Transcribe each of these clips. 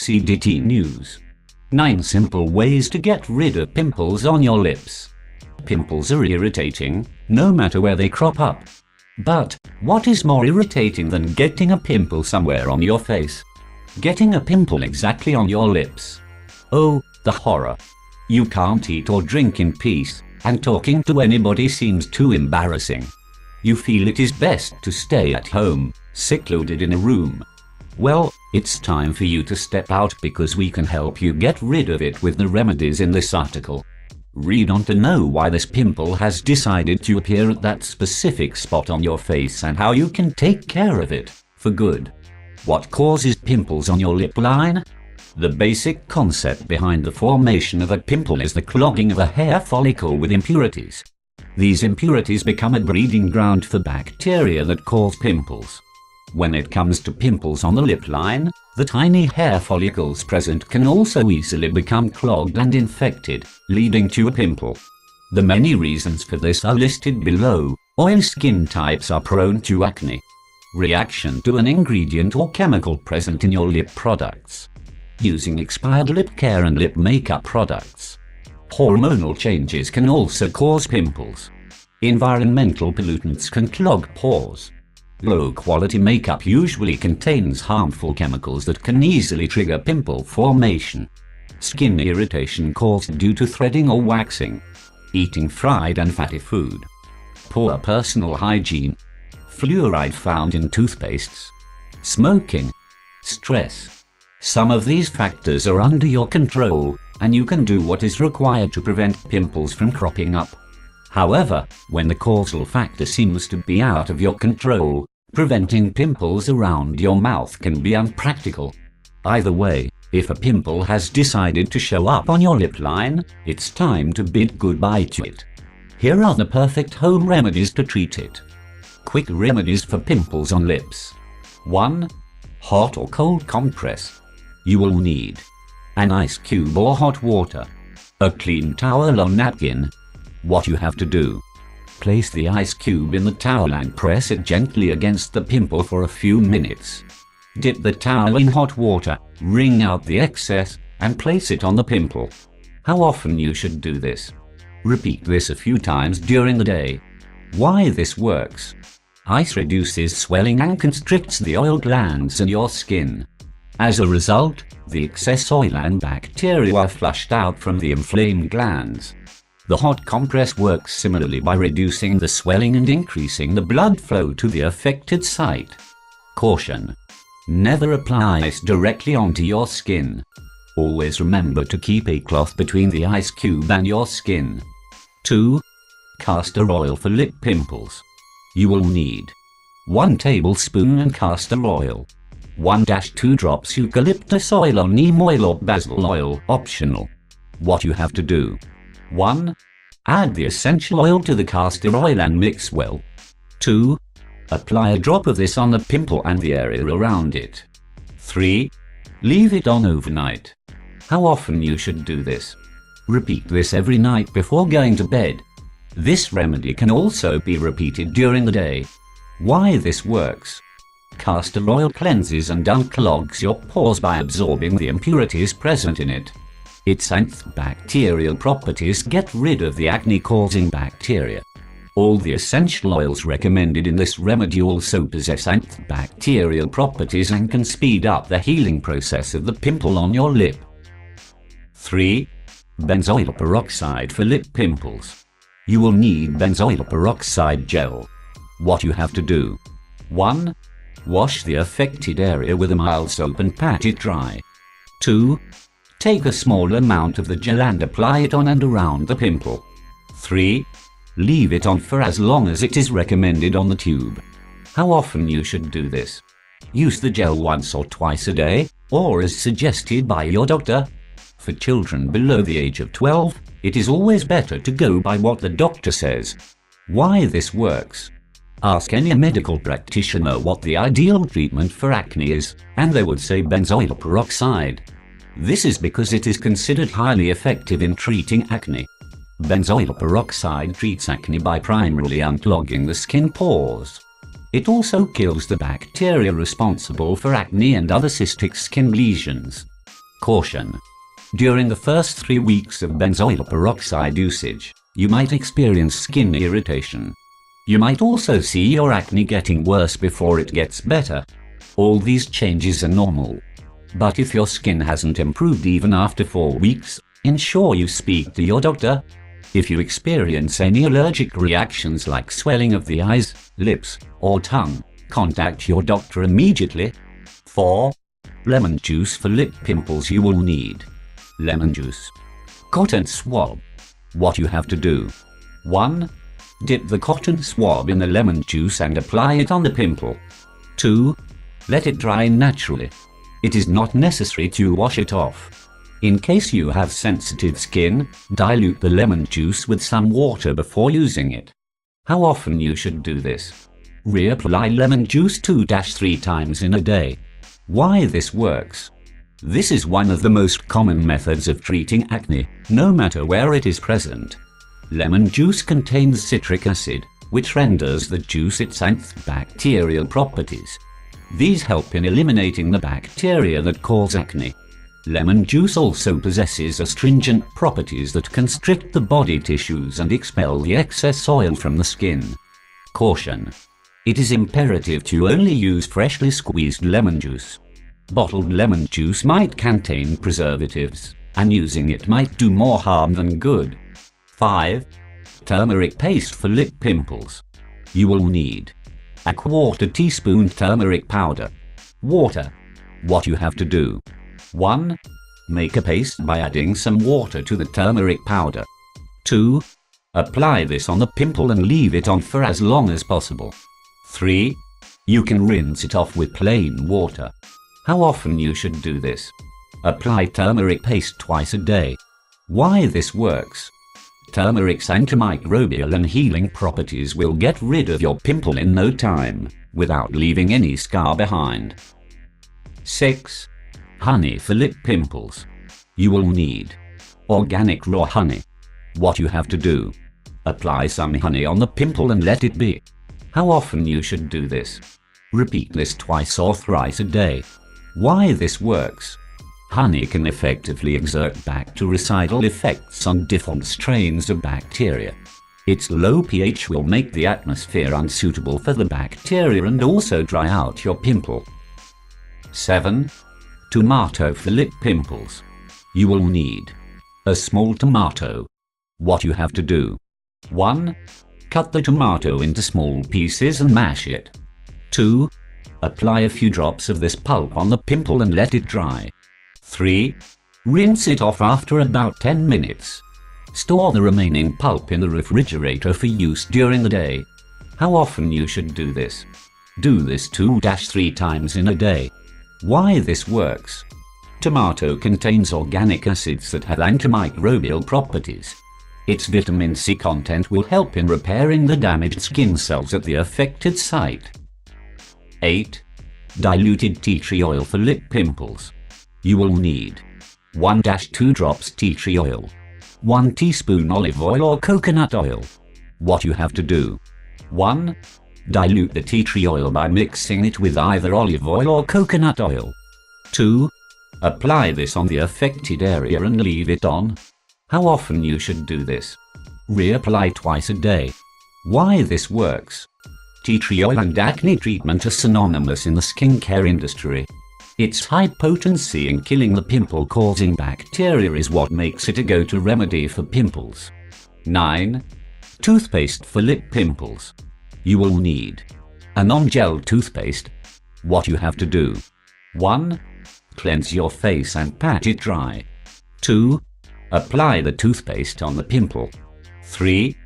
CDT News. 9 simple ways to get rid of pimples on your lips. Pimples are irritating, no matter where they crop up. But what is more irritating than getting a pimple somewhere on your face? Getting a pimple exactly on your lips. Oh, the horror. You can't eat or drink in peace, and talking to anybody seems too embarrassing. You feel it is best to stay at home, secluded in a room. Well, it's time for you to step out because we can help you get rid of it with the remedies in this article. Read on to know why this pimple has decided to appear at that specific spot on your face and how you can take care of it for good. What causes pimples on your lip line? The basic concept behind the formation of a pimple is the clogging of a hair follicle with impurities. These impurities become a breeding ground for bacteria that cause pimples. When it comes to pimples on the lip line, the tiny hair follicles present can also easily become clogged and infected, leading to a pimple. The many reasons for this are listed below. Oily skin types are prone to acne. Reaction to an ingredient or chemical present in your lip products. Using expired lip care and lip makeup products. Hormonal changes can also cause pimples. Environmental pollutants can clog pores. Low-quality makeup usually contains harmful chemicals that can easily trigger pimple formation. Skin irritation caused due to threading or waxing. Eating fried and fatty food. Poor personal hygiene. Fluoride found in toothpastes. Smoking. Stress. Some of these factors are under your control, and you can do what is required to prevent pimples from cropping up. However, when the causal factor seems to be out of your control, preventing pimples around your mouth can be unpractical. Either way, if a pimple has decided to show up on your lip line, it's time to bid goodbye to it. Here are the perfect home remedies to treat it. Quick remedies for pimples on lips. 1. Hot or cold compress. You will need an ice cube or hot water, a clean towel or napkin. What you have to do: place the ice cube in the towel and press it gently against the pimple for a few minutes. Dip the towel in hot water, wring out the excess, and place it on the pimple. How often you should do this? Repeat this a few times during the day. Why this works? Ice reduces swelling and constricts the oil glands in your skin. As a result, the excess oil and bacteria are flushed out from the inflamed glands. The hot compress works similarly by reducing the swelling and increasing the blood flow to the affected site. Caution: never apply ice directly onto your skin. Always remember to keep a cloth between the ice cube and your skin. 2. Castor oil for lip pimples. You will need 1 tablespoon castor oil, 1-2 drops eucalyptus oil or neem oil or basil oil, optional. What you have to do: 1. Add the essential oil to the castor oil and mix well. 2. Apply a drop of this on the pimple and the area around it. 3. Leave it on overnight. How often you should do this? Repeat this every night before going to bed. This remedy can also be repeated during the day. Why this works? Castor oil cleanses and unclogs your pores by absorbing the impurities present in it. Its antibacterial properties get rid of the acne-causing bacteria. All the essential oils recommended in this remedy also possess antibacterial properties and can speed up the healing process of the pimple on your lip. 3. Benzoyl Peroxide for lip pimples. You will need benzoyl peroxide gel. What you have to do: 1. Wash the affected area with a mild soap and pat it dry. 2. Take a small amount of the gel and apply it on and around the pimple. 3. Leave it on for as long as it is recommended on the tube. How often you should do this? Use the gel once or twice a day, or as suggested by your doctor. For children below the age of 12, it is always better to go by what the doctor says. Why this works? Ask any medical practitioner what the ideal treatment for acne is, and they would say benzoyl peroxide. This is because it is considered highly effective in treating acne. Benzoyl peroxide treats acne by primarily unclogging the skin pores. It also kills the bacteria responsible for acne and other cystic skin lesions. Caution. During the first 3 weeks of benzoyl peroxide usage, you might experience skin irritation. You might also see your acne getting worse before it gets better. All these changes are normal. But if your skin hasn't improved even after 4 weeks, ensure you speak to your doctor. If you experience any allergic reactions like swelling of the eyes, lips, or tongue, contact your doctor immediately. 4. Lemon juice for lip pimples. You will need lemon juice. Cotton swab. What you have to do. 1. Dip the cotton swab in the lemon juice and apply it on the pimple. 2. Let it dry naturally. It is not necessary to wash it off. In case you have sensitive skin, dilute the lemon juice with some water before using it. How often you should do this? Reapply lemon juice 2-3 times in a day. Why this works? This is one of the most common methods of treating acne, no matter where it is present. Lemon juice contains citric acid, which renders the juice its antibacterial properties. These help in eliminating the bacteria that cause acne. Lemon juice also possesses astringent properties that constrict the body tissues and expel the excess oil from the skin. Caution. It is imperative to only use freshly squeezed lemon juice. Bottled lemon juice might contain preservatives, and using it might do more harm than good. 5. Turmeric paste for lip pimples. You will need a 1/4 teaspoon turmeric powder. Water. What you have to do. 1. Make a paste by adding some water to the turmeric powder. 2. Apply this on the pimple and leave it on for as long as possible. 3. You can rinse it off with plain water. How often you should do this? Apply turmeric paste twice a day. Why this works? Turmeric's antimicrobial and healing properties will get rid of your pimple in no time, without leaving any scar behind. 6. Honey for lip pimples. You will need organic raw honey. What you have to do. Apply some honey on the pimple and let it be. How often you should do this? Repeat this twice or thrice a day. Why this works? Honey can effectively exert bactericidal effects on different strains of bacteria. Its low pH will make the atmosphere unsuitable for the bacteria and also dry out your pimple. 7. Tomato for lip pimples. You will need a small tomato. What you have to do. 1. Cut the tomato into small pieces and mash it. 2. Apply a few drops of this pulp on the pimple and let it dry. 3. Rinse it off after about 10 minutes. Store the remaining pulp in the refrigerator for use during the day. How often you should do this? Do this 2-3 times in a day. Why this works? Tomato contains organic acids that have antimicrobial properties. Its vitamin C content will help in repairing the damaged skin cells at the affected site. 8. Diluted tea tree oil for lip pimples. You will need 1-2 drops tea tree oil, 1 teaspoon olive oil or coconut oil. What you have to do. 1. Dilute the tea tree oil by mixing it with either olive oil or coconut oil. 2. Apply this on the affected area and leave it on. How often you should do this? Reapply twice a day. Why this works? Tea tree oil and acne treatment are synonymous in the skincare industry. Its high potency in killing the pimple-causing bacteria is what makes it a go-to remedy for pimples. 9. Toothpaste for lip pimples. You will need a non-gel toothpaste. What you have to do. 1. Cleanse your face and pat it dry. 2. Apply the toothpaste on the pimple. 3.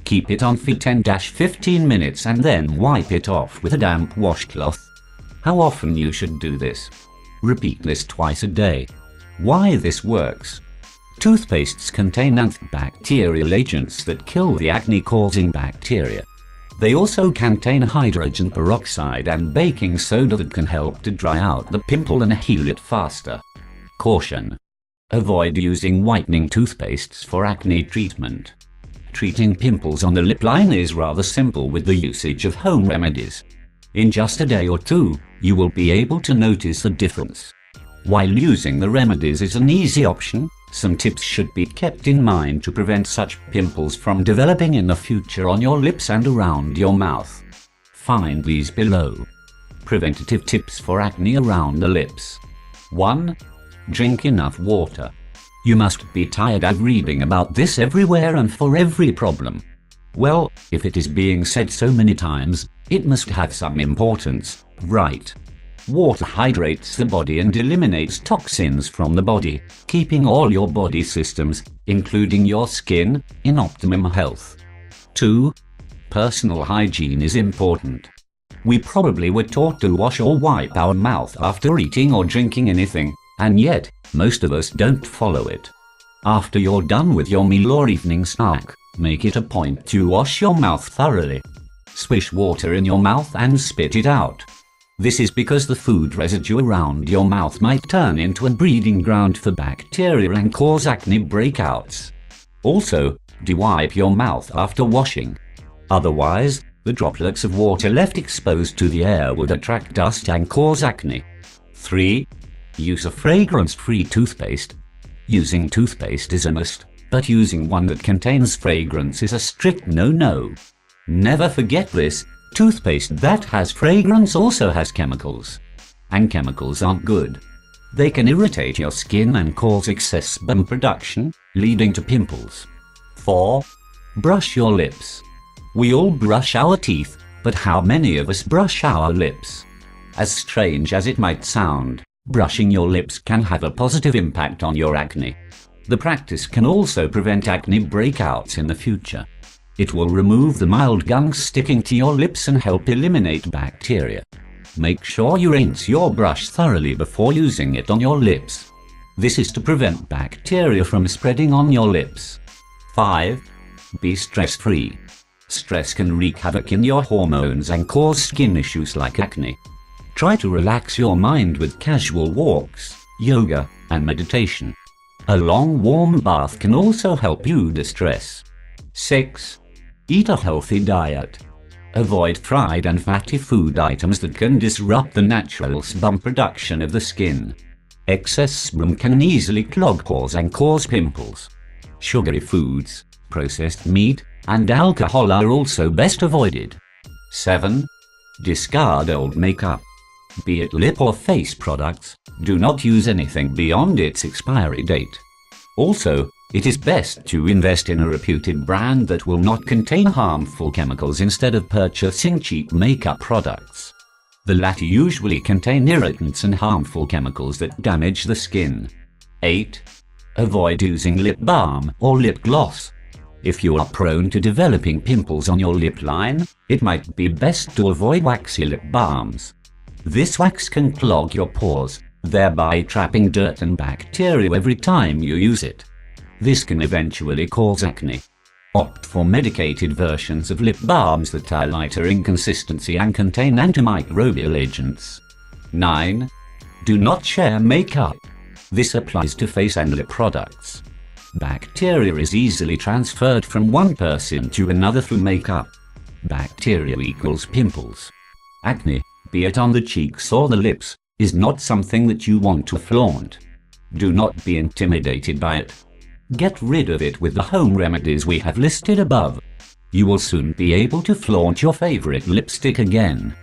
Keep it on for 10-15 minutes and then wipe it off with a damp washcloth. How often you should do this? Repeat this twice a day. Why this works? Toothpastes contain antibacterial agents that kill the acne-causing bacteria. They also contain hydrogen peroxide and baking soda that can help to dry out the pimple and heal it faster. Caution. Avoid using whitening toothpastes for acne treatment. Treating pimples on the lip line is rather simple with the usage of home remedies. In just a day or two, you will be able to notice a difference. While using the remedies is an easy option, some tips should be kept in mind to prevent such pimples from developing in the future on your lips and around your mouth. Find these below. Preventative tips for acne around the lips. 1. Drink enough water. You must be tired of reading about this everywhere and for every problem. Well, if it is being said so many times, it must have some importance, right? Water hydrates the body and eliminates toxins from the body, keeping all your body systems, including your skin, in optimum health. 2. Personal hygiene is important. We probably were taught to wash or wipe our mouth after eating or drinking anything, and yet, most of us don't follow it. After you're done with your meal or evening snack, make it a point to wash your mouth thoroughly. Swish water in your mouth and spit it out. This is because the food residue around your mouth might turn into a breeding ground for bacteria and cause acne breakouts. Also, de-wipe your mouth after washing. Otherwise, the droplets of water left exposed to the air would attract dust and cause acne. 3. Use a fragrance-free toothpaste. Using toothpaste is a must, but using one that contains fragrance is a strict no-no. Never forget this, toothpaste that has fragrance also has chemicals. And chemicals aren't good. They can irritate your skin and cause excess sebum production, leading to pimples. 4. Brush your lips. We all brush our teeth, but how many of us brush our lips? As strange as it might sound, brushing your lips can have a positive impact on your acne. The practice can also prevent acne breakouts in the future. It will remove the mild gunk sticking to your lips and help eliminate bacteria. Make sure you rinse your brush thoroughly before using it on your lips. This is to prevent bacteria from spreading on your lips. 5. Be stress-free. Stress can wreak havoc in your hormones and cause skin issues like acne. Try to relax your mind with casual walks, yoga, and meditation. A long warm bath can also help you de-stress. 6. Eat a healthy diet. Avoid fried and fatty food items that can disrupt the natural sebum production of the skin. Excess sebum can easily clog pores and cause pimples. Sugary foods, processed meat, and alcohol are also best avoided. 7. Discard old makeup. Be it lip or face products, do not use anything beyond its expiry date. Also, it is best to invest in a reputed brand that will not contain harmful chemicals instead of purchasing cheap makeup products. The latter usually contain irritants and harmful chemicals that damage the skin. 8. Avoid using lip balm or lip gloss. If you are prone to developing pimples on your lip line, it might be best to avoid waxy lip balms. This wax can clog your pores, thereby trapping dirt and bacteria every time you use it. This can eventually cause acne. Opt for medicated versions of lip balms that are lighter in consistency and contain antimicrobial agents. 9. Do not share makeup. This applies to face and lip products. Bacteria is easily transferred from one person to another through makeup. Bacteria equals pimples. Acne, be it on the cheeks or the lips, is not something that you want to flaunt. Do not be intimidated by it. Get rid of it with the home remedies we have listed above. You will soon be able to flaunt your favorite lipstick again.